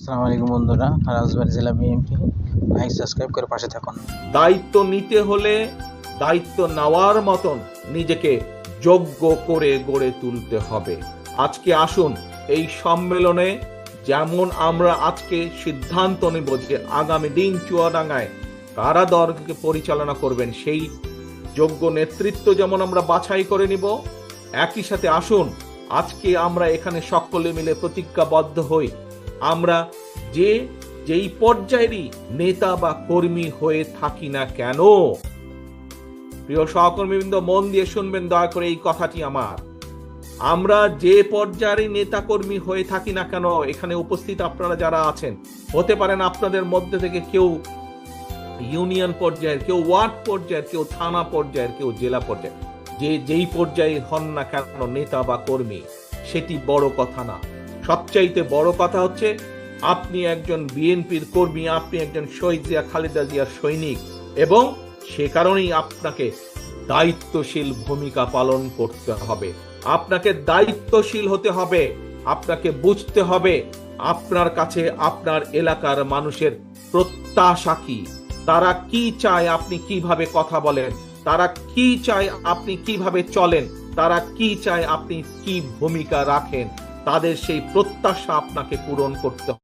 আসসালামু আলাইকুম বন্ধুরা, রাজবাড়ী জেলা বিএনপি লাইক সাবস্ক্রাইব করে পাশে থাকুন। দায়িত্ব নিতে হলে দায়িত্ব নেওয়ার মতন নিজেকে যোগ্য করে গড়ে তুলতে হবে। আজকে আসুন এই সম্মেলনে যেমন আমরা আজকে সিদ্ধান্ত নেব যে আগামী দিন চুয়াডাঙ্গায় কারা দলকে পরিচালনা করবেন, সেই যোগ্য নেতৃত্ব যেমন আমরা বাছাই করে নিব, একই সাথে আসুন আজকে আমরা এখানে সকলে মিলে প্রতিজ্ঞাবদ্ধ হই আমরা যেই পর্যায়েরই নেতা বা কর্মী হয়ে থাকি না কেন। প্রিয় সহকর্মীবৃন্দ, মন দিয়ে শুনবেন দয়া করে এই কথাটি আমার। আমরা যে পর্যায়ের নেতা কর্মী হয়ে থাকি না কেন, এখানে উপস্থিত আপনারা যারা আছেন, হতে পারেন আপনাদের মধ্যে থেকে কেউ ইউনিয়ন পর্যায়ের, কেউ ওয়ার্ড পর্যায়ের, কেউ থানা পর্যায়ের, কেউ জেলা পর্যায়ের, যেই পর্যায়ে হন না কেন নেতা বা কর্মী, সেটি বড় কথা না। সবচাইতে বড় কথা হচ্ছে আপনি একজন বিএনপির কর্মী, আপনি একজন শহীদ জিয়া খালেদা জিয়ার সৈনিক, এবং সে কারণেই আপনাকে দায়িত্বশীল ভূমিকা পালন করতে হবে। আপনাকে দায়িত্বশীল হতে হবে। আপনাকে বুঝতে হবে আপনার কাছে আপনার এলাকার মানুষের প্রত্যাশা কি, তারা কি চায় আপনি কিভাবে কথা বলেন, তারা কি চায় আপনি কিভাবে চলেন, তারা কি চায় আপনি কি ভূমিকা রাখেন। তাদের সেই প্রত্যাশা আপনাকে পূরণ করতে হবে।